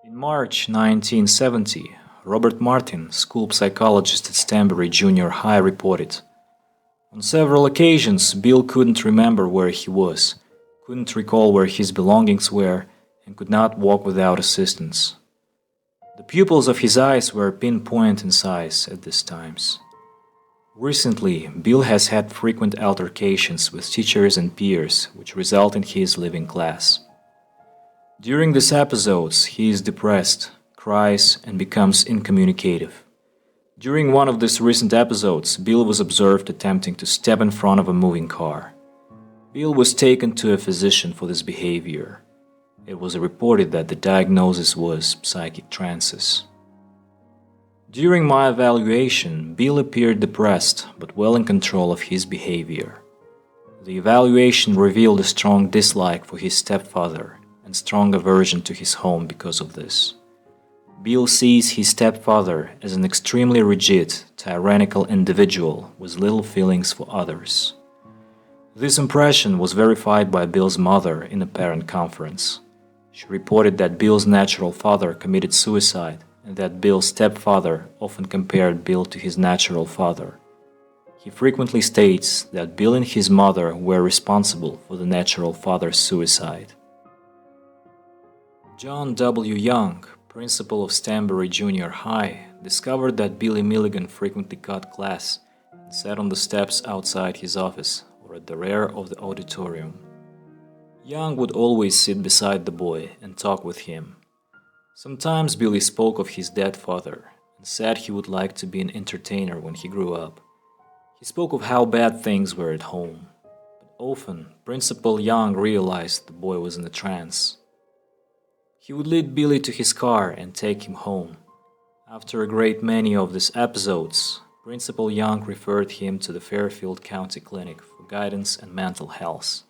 In March 1970, Robert Martin, school psychologist at Stanbury Junior High, reported, "On several occasions, Bill couldn't remember where he was, couldn't recall where his belongings were, and could not walk without assistance. The pupils of his eyes were pinpoint in size at these times. Recently, Bill has had frequent altercations with teachers and peers, which result in his leaving class. During these episodes, he is depressed, cries, and becomes incommunicative. During one of these recent episodes, Bill was observed attempting to step in front of a moving car. Bill was taken to a physician for this behavior. It was reported that the diagnosis was psychic trances. During my evaluation, Bill appeared depressed but well in control of his behavior. The evaluation revealed a strong dislike for his stepfather and strong aversion to his home because of this. Bill sees his stepfather as an extremely rigid, tyrannical individual with little feelings for others. This impression was verified by Bill's mother in a parent conference. She reported that Bill's natural father committed suicide and that Bill's stepfather often compared Bill to his natural father. He frequently states that Bill and his mother were responsible for the natural father's suicide. John W. Young, principal of Stanbury Junior High, discovered that Billy Milligan frequently cut class and sat on the steps outside his office or at the rear of the auditorium. Young would always sit beside the boy and talk with him. Sometimes Billy spoke of his dead father and said he would like to be an entertainer when he grew up. He spoke of how bad things were at home, but often Principal Young realized the boy was in a trance. He would lead Billy to his car and take him home. After a great many of these episodes, Principal Young referred him to the Fairfield County Clinic for guidance and mental health.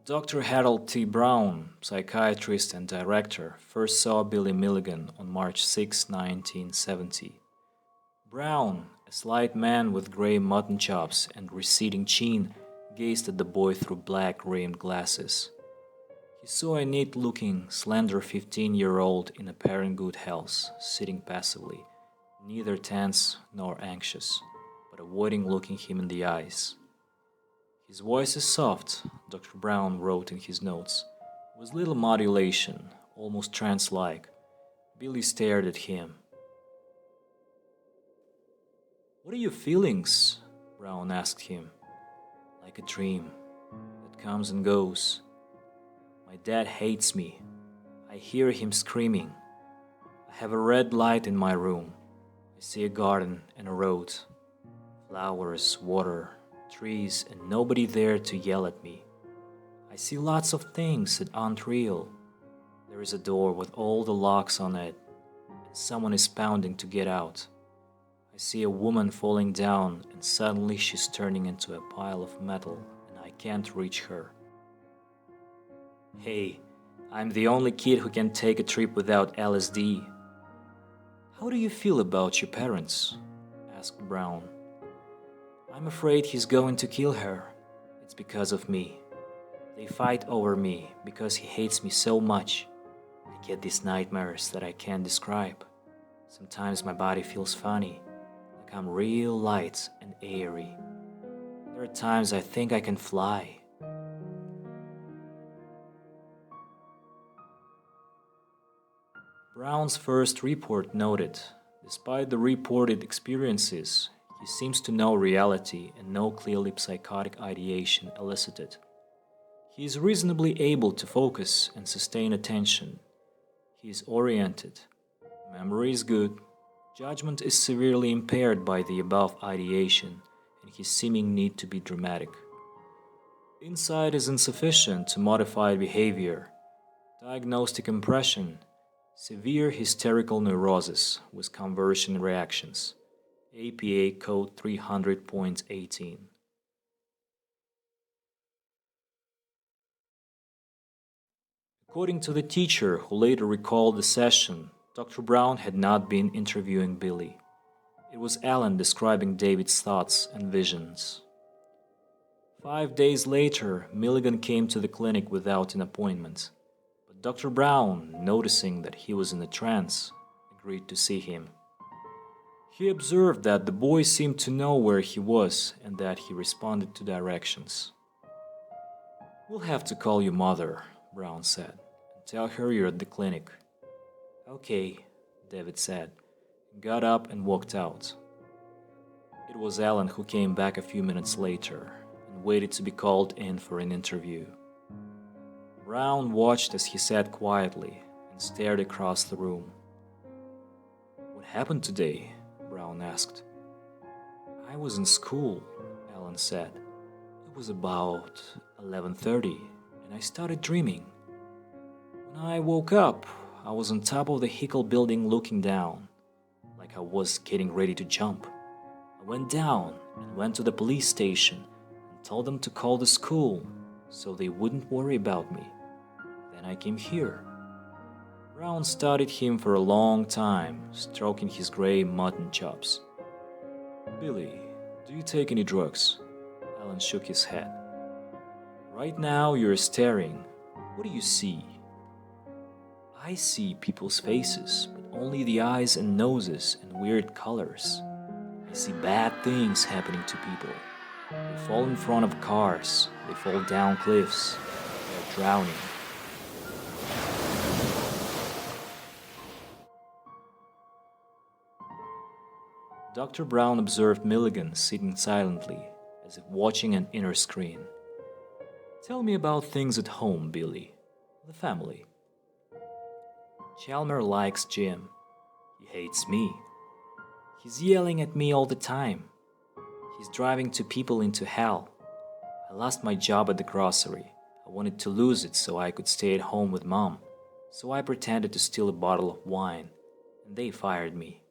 Dr. Harold T. Brown, psychiatrist and director, first saw Billy Milligan on March 6, 1970. Brown, a slight man with gray mutton chops and receding chin, gazed at the boy through black-rimmed glasses. He saw a neat-looking, slender 15-year-old in apparent good health, sitting passively, neither tense nor anxious, but avoiding looking him in the eyes. "His voice is soft," Dr. Brown wrote in his notes, with little modulation, almost trance-like. Billy stared at him. "What are your feelings?" Brown asked him. "Like a dream that comes and goes. My dad hates me. I hear him screaming. I have a red light in my room. I see a garden and a road. Flowers, water, trees, and nobody there to yell at me. I see lots of things that aren't real. There is a door with all the locks on it, and someone is pounding to get out. I see a woman falling down, and suddenly she's turning into a pile of metal, and I can't reach her. Hey, I'm the only kid who can take a trip without LSD. How do you feel about your parents?" asked Brown. "I'm afraid he's going to kill her. It's because of me. They fight over me because he hates me so much. I get these nightmares that I can't describe. Sometimes my body feels funny, like I'm real light and airy. There are times I think I can fly." Brown's first report noted, despite the reported experiences, he seems to know reality and no clearly psychotic ideation elicited. He is reasonably able to focus and sustain attention. He is oriented. Memory is good. Judgment is severely impaired by the above ideation and his seeming need to be dramatic. Insight is insufficient to modify behavior. Diagnostic impression. Severe hysterical neurosis with conversion reactions. APA Code 300.18. According to the teacher who later recalled the session, Dr. Brown had not been interviewing Billy. It was Alan describing David's thoughts and visions. 5 days later, Milligan came to the clinic without an appointment. But Dr. Brown, noticing that he was in a trance, agreed to see him. He observed that the boy seemed to know where he was and that he responded to directions. "We'll have to call your mother," Brown said, "and tell her you're at the clinic." "Okay," David said, and got up and walked out. It was Alan who came back a few minutes later and waited to be called in for an interview. Brown watched as he sat quietly and stared across the room. "What happened today?" Brown asked. "I was in school," Alan said. "It was about 11:30, and I started dreaming. When I woke up, I was on top of the Hickel building looking down, like I was getting ready to jump. I went down and went to the police station and told them to call the school so they wouldn't worry about me. Then I came here." Brown studied him for a long time, stroking his gray mutton chops. "Billy, do you take any drugs?" Alan shook his head. "Right now you're staring. What do you see?" "I see people's faces, but only the eyes and noses and weird colors. I see bad things happening to people. They fall in front of cars, they fall down cliffs, they're drowning." Dr. Brown observed Milligan sitting silently, as if watching an inner screen. "Tell me about things at home, Billy. The family." "Chalmer likes Jim. He hates me. He's yelling at me all the time. He's driving two people into hell. I lost my job at the grocery. I wanted to lose it so I could stay at home with Mom. So I pretended to steal a bottle of wine, and they fired me."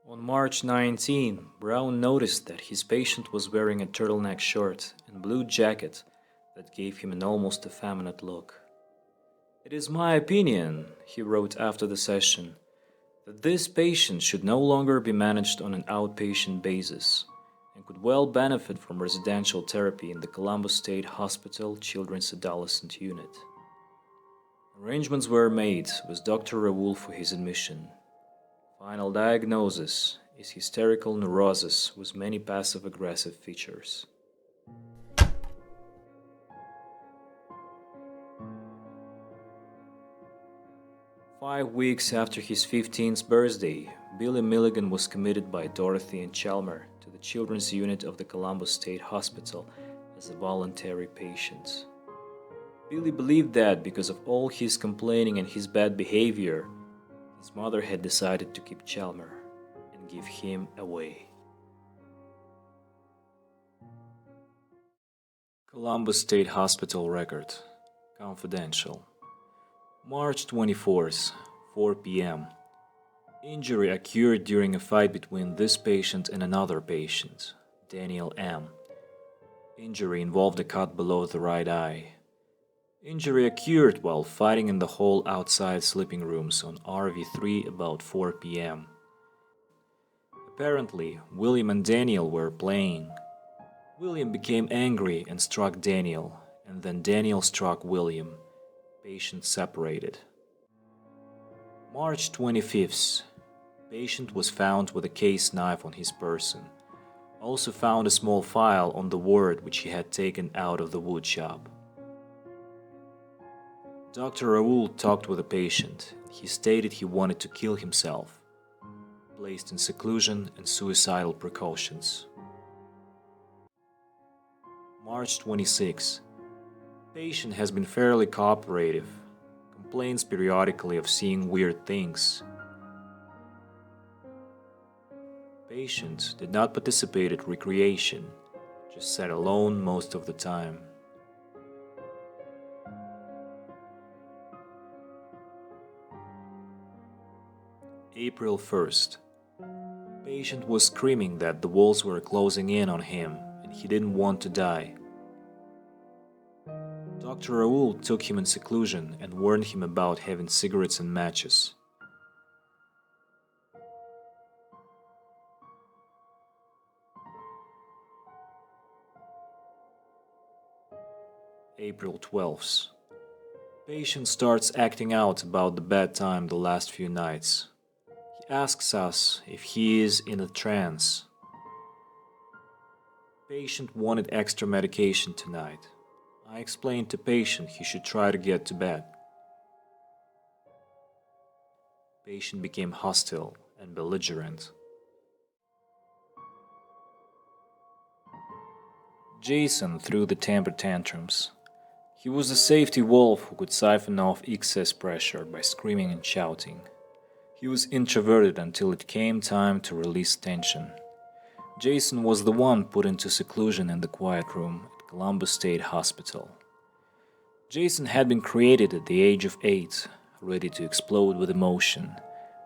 On March 19, Brown noticed that his patient was wearing a turtleneck shirt and blue jacket that gave him an almost effeminate look. "It is my opinion," he wrote after the session, "that this patient should no longer be managed on an outpatient basis and could well benefit from residential therapy in the Columbus State Hospital Children's Adolescent Unit." Arrangements were made with Dr. Raoul for his admission. Final diagnosis is hysterical neurosis with many passive-aggressive features. Five weeks after his 15th birthday, Billy Milligan was committed by Dorothy and Chalmer to the Children's Unit of the Columbus State Hospital as a voluntary patient. Billy believed that because of all his complaining and his bad behavior, his mother had decided to keep Chalmer and give him away. Columbus State Hospital record. Confidential. March 24th, 4 p.m. Injury occurred during a fight between this patient and another patient, Daniel M. Injury involved a cut below the right eye. Injury occurred while fighting in the hall outside sleeping rooms on RV3 about 4 p.m. Apparently, William and Daniel were playing. William became angry and struck Daniel, and then Daniel struck William. Patient separated. March 25th. Patient was found with a case knife on his person. Also found a small file on the ward which he had taken out of the wood shop. Dr. Raoul talked with the patient. He stated he wanted to kill himself. Placed in seclusion and suicidal precautions. March 26. Patient has been fairly cooperative. Complains periodically of seeing weird things. Patient did not participate at recreation, just sat alone most of the time. April 1st. Patient was screaming that the walls were closing in on him and he didn't want to die. Dr. Raoul took him in seclusion and warned him about having cigarettes and matches. April 12th. Patient starts acting out about the bad time the last few nights. He asks us if he is in a trance. Patient wanted extra medication tonight. I explained to patient he should try to get to bed. Patient became hostile and belligerent. Jason threw the temper tantrums. He was a safety valve who could siphon off excess pressure by screaming and shouting. He was introverted until it came time to release tension. Jason was the one put into seclusion in the quiet room at Columbus State Hospital. Jason had been created at the age of 8, ready to explode with emotion,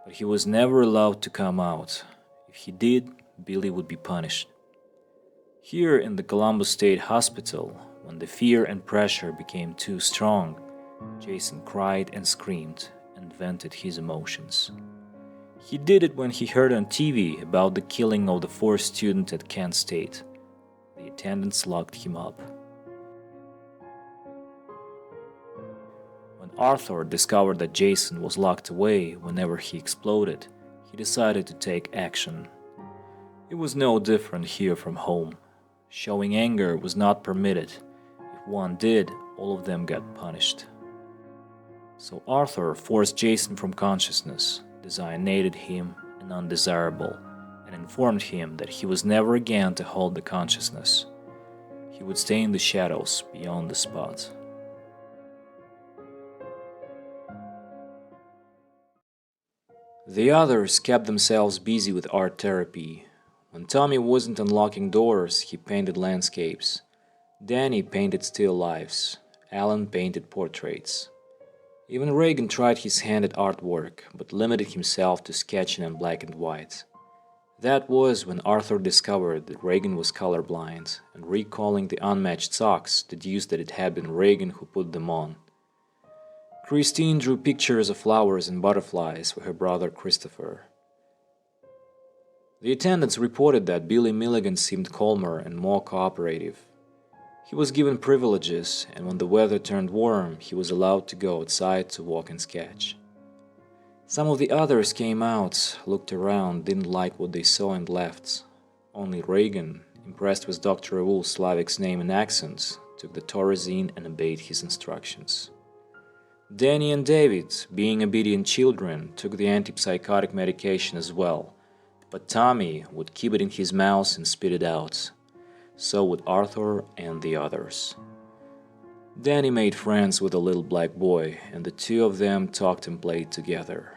but he was never allowed to come out. If he did, Billy would be punished. Here in the Columbus State Hospital, when the fear and pressure became too strong, Jason cried and screamed and vented his emotions. He did it when he heard on TV about the killing of the 4th student at Kent State. The attendants locked him up. When Arthur discovered that Jason was locked away whenever he exploded, he decided to take action. It was no different here from home. Showing anger was not permitted. If one did, all of them got punished. So Arthur forced Jason from consciousness, designated him an undesirable, and informed him that he was never again to hold the consciousness. He would stay in the shadows beyond the spot. The others kept themselves busy with art therapy. When Tommy wasn't unlocking doors, he painted landscapes. Danny painted still lifes. Alan painted portraits. Even Reagan tried his hand at artwork, but limited himself to sketching in black and white. That was when Arthur discovered that Reagan was colorblind, and recalling the unmatched socks, deduced that it had been Reagan who put them on. Christine drew pictures of flowers and butterflies for her brother Christopher. The attendants reported that Billy Milligan seemed calmer and more cooperative. He was given privileges, and when the weather turned warm, he was allowed to go outside to walk and sketch. Some of the others came out, looked around, didn't like what they saw and left. Only Reagan, impressed with Dr. Raoul Slavik's name and accent, took the Thorazine and obeyed his instructions. Danny and David, being obedient children, took the antipsychotic medication as well. But Tommy would keep it in his mouth and spit it out. So would Arthur and the others. Danny made friends with a little black boy, and the two of them talked and played together.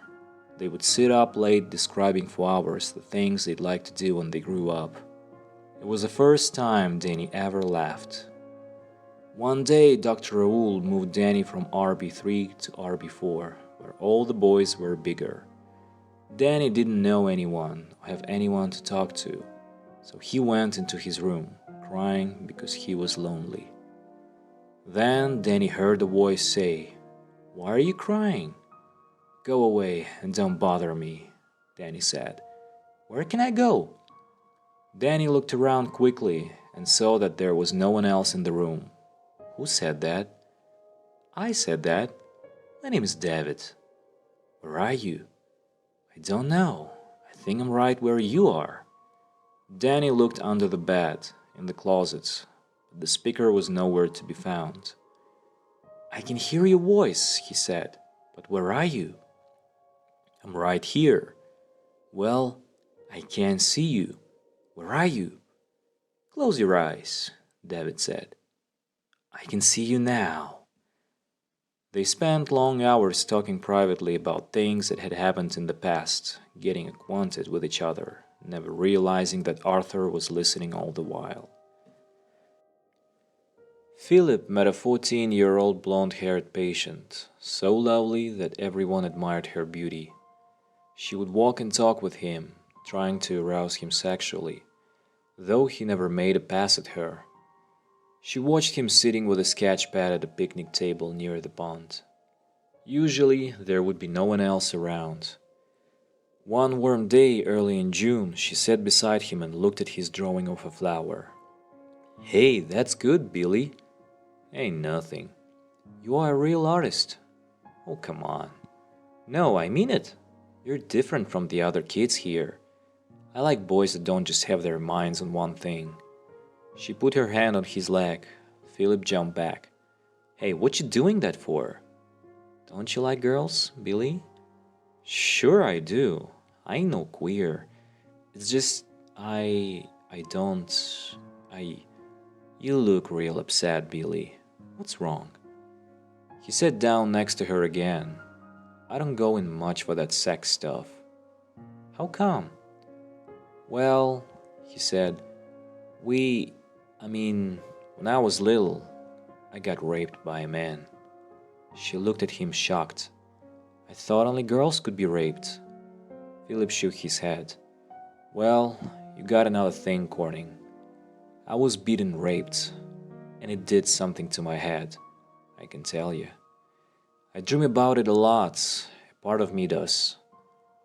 They would sit up late describing for hours the things they'd like to do when they grew up. It was the first time Danny ever laughed. One day, Dr. Raoul moved Danny from RB3 to RB4, where all the boys were bigger. Danny didn't know anyone or have anyone to talk to, so he went into his room, crying because he was lonely. Then Danny heard a voice say, "Why are you crying?" "Go away and don't bother me," Danny said. "Where can I go?" Danny looked around quickly and saw that there was no one else in the room. "Who said that?" "I said that. My name is David." "Where are you?" "I don't know. I think I'm right where you are." Danny looked under the bed, in the closet, but the speaker was nowhere to be found. "I can hear your voice," he said, "but where are you?" "I'm right here." "Well, I can't see you. Where are you?" "Close your eyes," David said. "I can see you now." They spent long hours talking privately about things that had happened in the past, getting acquainted with each other, never realizing that Arthur was listening all the while. Philip met a 14-year-old blonde-haired patient, so lovely that everyone admired her beauty. She would walk and talk with him, trying to arouse him sexually, though he never made a pass at her. She watched him sitting with a sketch pad at a picnic table near the pond. Usually, there would be no one else around. One warm day early in June, she sat beside him and looked at his drawing of a flower. "Hey, that's good, Billy." Ain't nothing. You are a real artist. Oh, come on. No, I mean it. You're different from the other kids here. I like boys that don't just have their minds on one thing. She put her hand on his leg. Philip jumped back. Hey, what you doing that for? Don't you like girls, Billy? Sure I do. I ain't no queer. It's just I don't I You look real upset, Billy. What's wrong? He sat down next to her again. I don't go in much for that sex stuff. How come? Well, he said, when I was little, I got raped by a man. She looked at him shocked. I thought only girls could be raped. Philip shook his head. Well, you got another thing, Corning. I was beaten, raped, and it did something to my head, I can tell you. I dream about it a lot, a part of me does.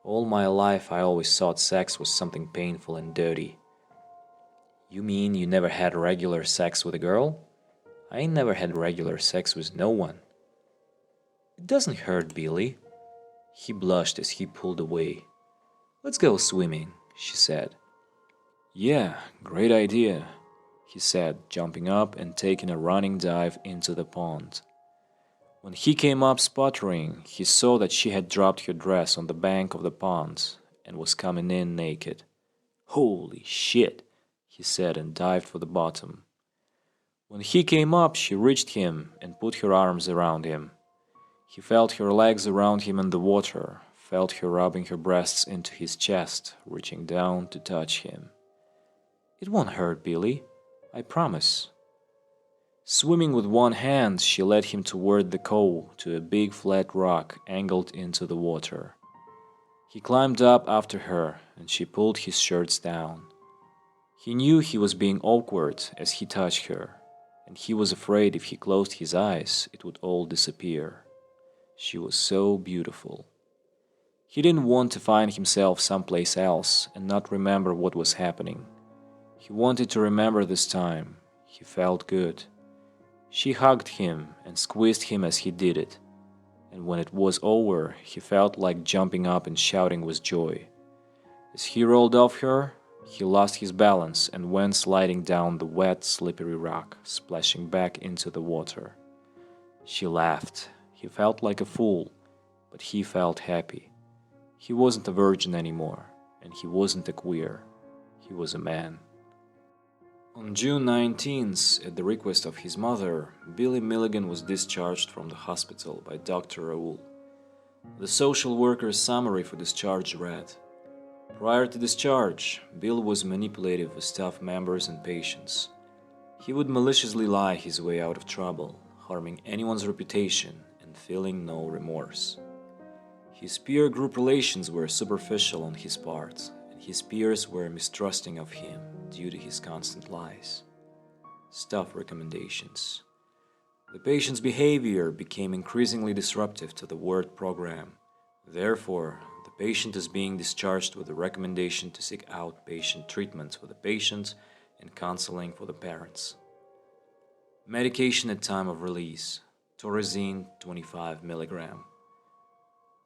All my life I always thought sex was something painful and dirty. You mean you never had regular sex with a girl? I ain't never had regular sex with no one. It doesn't hurt, Billy. He blushed as he pulled away. Let's go swimming, she said. Yeah, great idea, he said, jumping up and taking a running dive into the pond. When he came up sputtering, he saw that she had dropped her dress on the bank of the pond and was coming in naked. Holy shit, he said and dived for the bottom. When he came up, she reached him and put her arms around him. He felt her legs around him in the water, felt her rubbing her breasts into his chest, reaching down to touch him. It won't hurt, Billy, I promise. Swimming with one hand, she led him toward the cove to a big flat rock angled into the water. He climbed up after her, and she pulled his shirts down. He knew he was being awkward as he touched her, and he was afraid if he closed his eyes, it would all disappear. She was so beautiful. He didn't want to find himself someplace else and not remember what was happening. He wanted to remember this time. He felt good. She hugged him and squeezed him as he did it, and when it was over, he felt like jumping up and shouting with joy. As he rolled off her, he lost his balance and went sliding down the wet, slippery rock, splashing back into the water. She laughed. He felt like a fool, but he felt happy. He wasn't a virgin anymore, and he wasn't a queer. He was a man. On June 19th, at the request of his mother, Billy Milligan was discharged from the hospital by Dr. Raoul. The social worker's summary for discharge read, prior to discharge, Bill was manipulative with staff members and patients. He would maliciously lie his way out of trouble, harming anyone's reputation and feeling no remorse. His peer group relations were superficial on his part, and his peers were mistrusting of him due to his constant lies. Staff recommendations. The patient's behavior became increasingly disruptive to the ward program. Therefore, the patient is being discharged with a recommendation to seek outpatient treatment for the patient and counseling for the parents. Medication at time of release. Torezine 25 mg.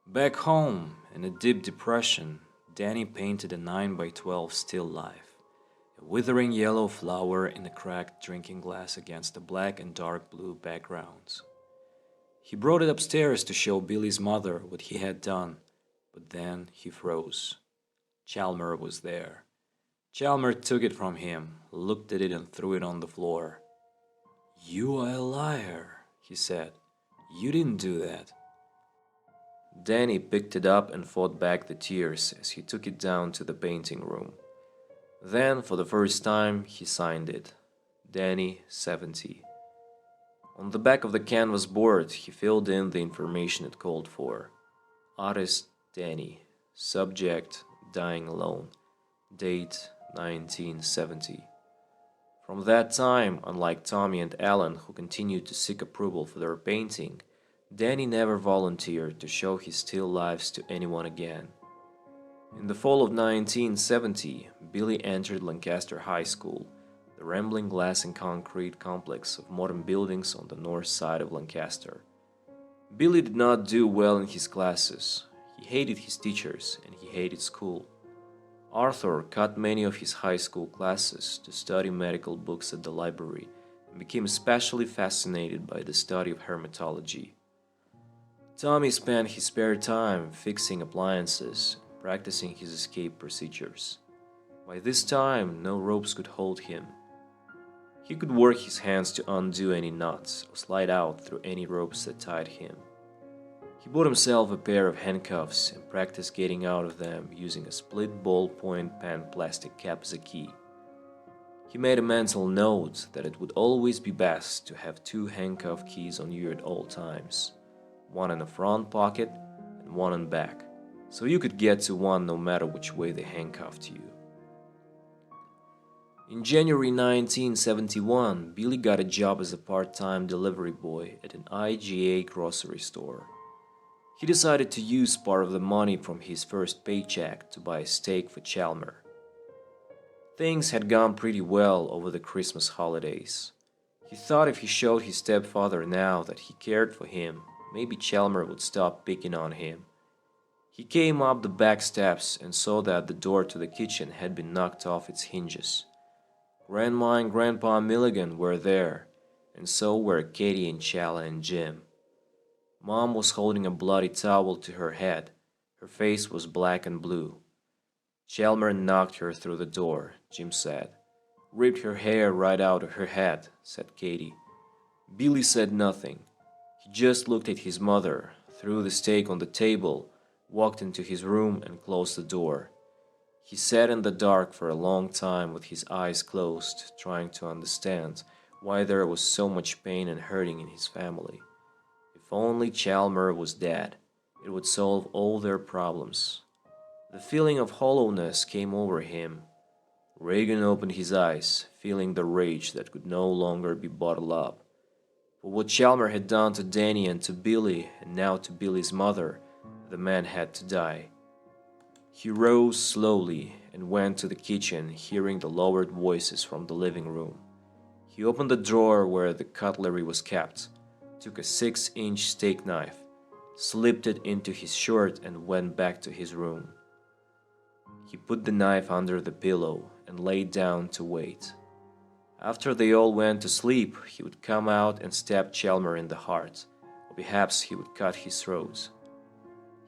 Back home, in a deep depression, Danny painted a 9x12 still life, a withering yellow flower in a cracked drinking glass against the black and dark blue backgrounds. He brought it upstairs to show Billy's mother what he had done, but then he froze. Chalmer was there. Chalmer took it from him, looked at it and threw it on the floor. "You are a liar," he said. "You didn't do that." Danny picked it up and fought back the tears as he took it down to the painting room. Then, for the first time, he signed it. Danny, 70. On the back of the canvas board, he filled in the information it called for. Artist, Danny. Subject, dying alone. Date, 1970. From that time, unlike Tommy and Alan, who continued to seek approval for their painting, Danny never volunteered to show his still lives to anyone again. In the fall of 1970, Billy entered Lancaster High School, the the rambling glass and concrete complex of modern buildings on the north side of Lancaster. Billy did not do well in his classes. He hated his teachers and he hated school. Arthur cut many of his high school classes to study medical books at the library and became especially fascinated by the study of hermetology. Tommy spent his spare time fixing appliances, practicing his escape procedures. By this time, no ropes could hold him. He could work his hands to undo any knots or slide out through any ropes that tied him. He bought himself a pair of handcuffs and practiced getting out of them using a split ballpoint pen plastic cap as a key. He made a mental note that it would always be best to have 2 handcuff keys on you at all times, one in the front pocket and one in back, so you could get to one no matter which way they handcuffed you. In January 1971, Billy got a job as a part-time delivery boy at an IGA grocery store. He decided to use part of the money from his first paycheck to buy a steak for Chalmer. Things had gone pretty well over the Christmas holidays. He thought if he showed his stepfather now that he cared for him, maybe Chalmer would stop picking on him. He came up the back steps and saw that the door to the kitchen had been knocked off its hinges. Grandma and Grandpa Milligan were there, and so were Katie and Chala and Jim. Mom was holding a bloody towel to her head. Her face was black and blue. Chalmer knocked her through the door, Jim said. Ripped her hair right out of her head, said Katie. Billy said nothing. He just looked at his mother, threw the steak on the table, walked into his room and closed the door. He sat in the dark for a long time with his eyes closed, trying to understand why there was so much pain and hurting in his family. If only Chalmer was dead, it would solve all their problems. The feeling of hollowness came over him. Reagan opened his eyes, feeling the rage that could no longer be bottled up. For what Chalmer had done to Danny and to Billy, and now to Billy's mother, the man had to die. He rose slowly and went to the kitchen, hearing the lowered voices from the living room. He opened the drawer where the cutlery was kept, took a 6-inch steak knife, slipped it into his shirt and went back to his room. He put the knife under the pillow and laid down to wait. After they all went to sleep, he would come out and stab Chalmer in the heart, or perhaps he would cut his throat.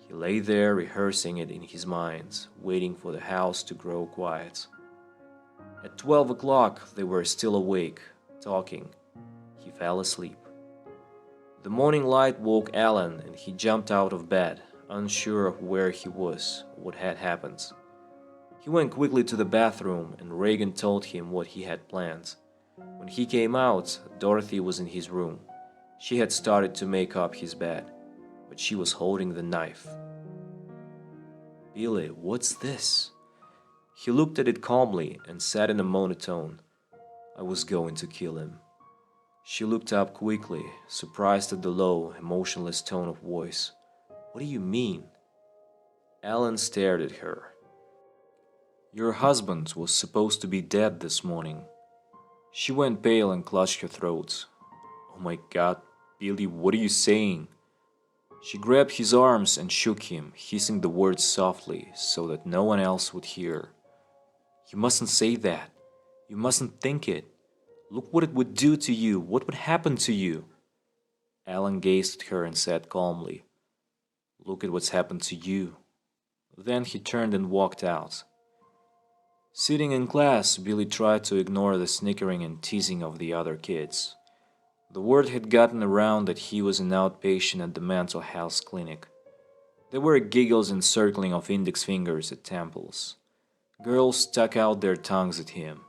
He lay there rehearsing it in his mind, waiting for the house to grow quiet. At 12 o'clock, they were still awake, talking. He fell asleep. The morning light woke Alan, and he jumped out of bed, unsure of where he was or what had happened. He went quickly to the bathroom, and Reagan told him what he had planned. When he came out, Dorothy was in his room. She had started to make up his bed, but she was holding the knife. "Billy, what's this?" He looked at it calmly and said in a monotone, "I was going to kill him." She looked up quickly, surprised at the low, emotionless tone of voice. "What do you mean?" Alan stared at her. "Your husband was supposed to be dead this morning." She went pale and clutched her throat. "Oh my God, Billy, what are you saying?" She grabbed his arms and shook him, hissing the words softly so that no one else would hear. "You mustn't say that. You mustn't think it. Look what it would do to you. What would happen to you?" Alan gazed at her and said calmly, "Look at what's happened to you." Then he turned and walked out. Sitting in class, Billy tried to ignore the snickering and teasing of the other kids. The word had gotten around that he was an outpatient at the mental health clinic. There were giggles and circling of index fingers at temples. Girls stuck out their tongues at him.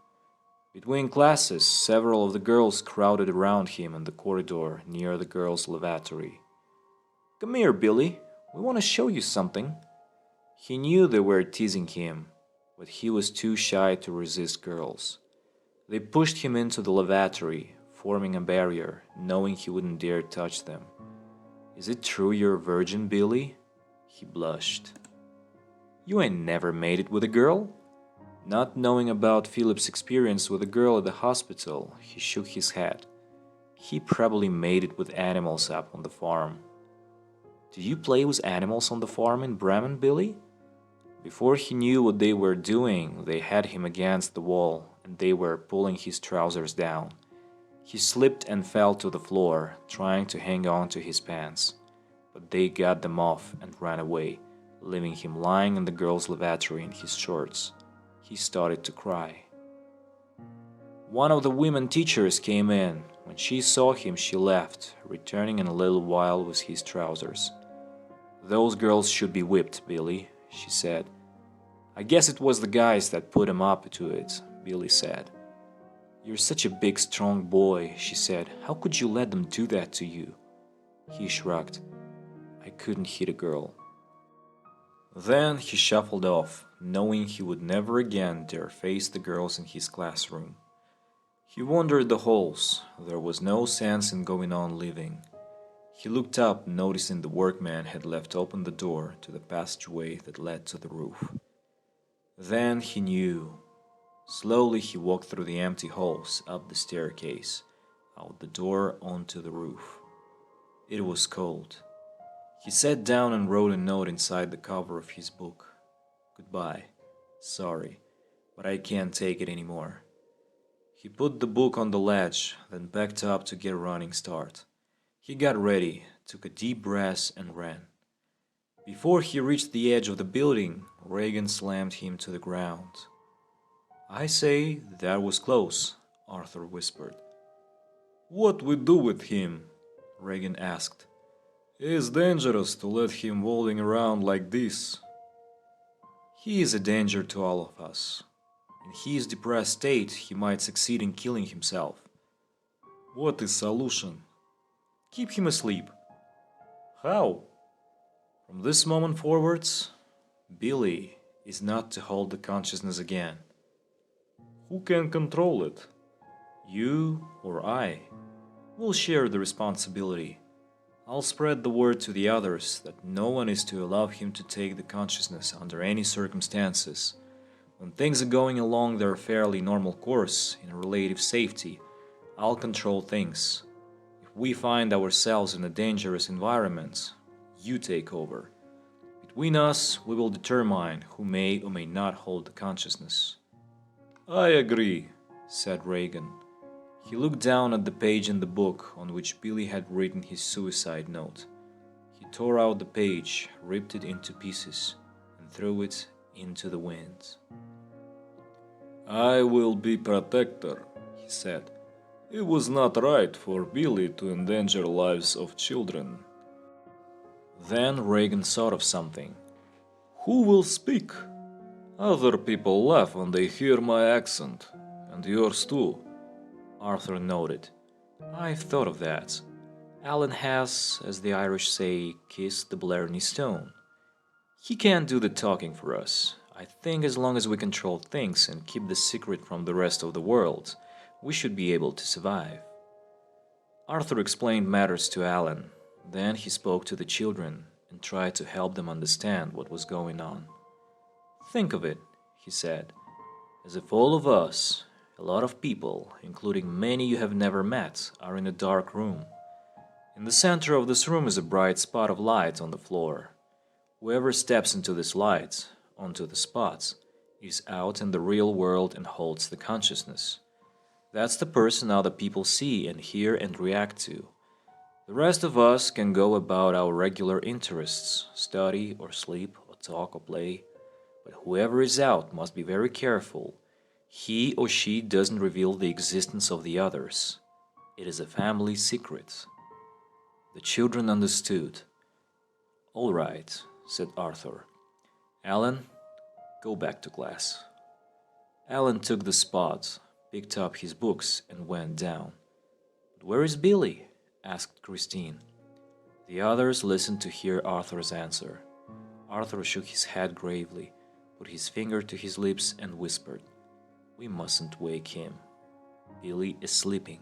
Between classes, several of the girls crowded around him in the corridor near the girls' lavatory. "Come here, Billy. We want to show you something." He knew they were teasing him, but he was too shy to resist girls. They pushed him into the lavatory, forming a barrier, knowing he wouldn't dare touch them. "Is it true you're a virgin, Billy?" He blushed. "You ain't never made it with a girl?" Not knowing about Philip's experience with a girl at the hospital, he shook his head. He probably made it with animals up on the farm. "Do you play with animals on the farm in Bremen, Billy?" Before he knew what they were doing, they had him against the wall and they were pulling his trousers down. He slipped and fell to the floor, trying to hang on to his pants. But they got them off and ran away, leaving him lying in the girls' lavatory in his shorts. He started to cry. One of the women teachers came in. When she saw him, she left, returning in a little while with his trousers. "Those girls should be whipped, Billy," she said. "I guess it was the guys that put him up to it," Billy said. "You're such a big, strong boy," she said. "How could you let them do that to you?" He shrugged. "I couldn't hit a girl." Then he shuffled off, knowing he would never again dare face the girls in his classroom. He wandered the halls. There was no sense in going on living. He looked up, noticing the workman had left open the door to the passageway that led to the roof. Then he knew. Slowly he walked through the empty halls, up the staircase, out the door onto the roof. It was cold. He sat down and wrote a note inside the cover of his book. "Goodbye. Sorry, but I can't take it anymore." He put the book on the ledge, then backed up to get a running start. He got ready, took a deep breath, and ran. Before he reached the edge of the building, Reagan slammed him to the ground. "I say, that was close," Arthur whispered. "What we do with him?" Reagan asked. "It's dangerous to let him walling around like this." "He is a danger to all of us. In his depressed state, he might succeed in killing himself." "What is solution?" "Keep him asleep." "How?" "From this moment forwards, Billy is not to hold the consciousness again." "Who can control it?" "You or I. We'll share the responsibility. I'll spread the word to the others that no one is to allow him to take the consciousness under any circumstances. When things are going along their fairly normal course in relative safety, I'll control things. If we find ourselves in a dangerous environment, you take over. Between us, we will determine who may or may not hold the consciousness." "I agree," said Reagan. He looked down at the page in the book on which Billy had written his suicide note. He tore out the page, ripped it into pieces, and threw it into the wind. "I will be protector," he said. "It was not right for Billy to endanger lives of children." Then Reagan thought of something. "Who will speak? Other people laugh when they hear my accent, and yours too." Arthur nodded. "I've thought of that. Alan has, as the Irish say, kissed the Blarney Stone. He can't do the talking for us. I think as long as we control things and keep the secret from the rest of the world, we should be able to survive." Arthur explained matters to Alan. Then he spoke to the children and tried to help them understand what was going on. "Think of it," he said, "as if all of us, a lot of people, including many you have never met, are in a dark room. In the center of this room is a bright spot of light on the floor. Whoever steps into this light, onto the spot, is out in the real world and holds the consciousness. That's the person other people see and hear and react to. The rest of us can go about our regular interests, study or sleep or talk or play. But whoever is out must be very careful. He or she doesn't reveal the existence of the others. It is a family secret." The children understood. "All right," said Arthur. "Alan, go back to class." Alan took the spot, picked up his books, and went down. "But where is Billy?" asked Christine. The others listened to hear Arthur's answer. Arthur shook his head gravely, put his finger to his lips, and whispered, "We mustn't wake him. Billy is sleeping."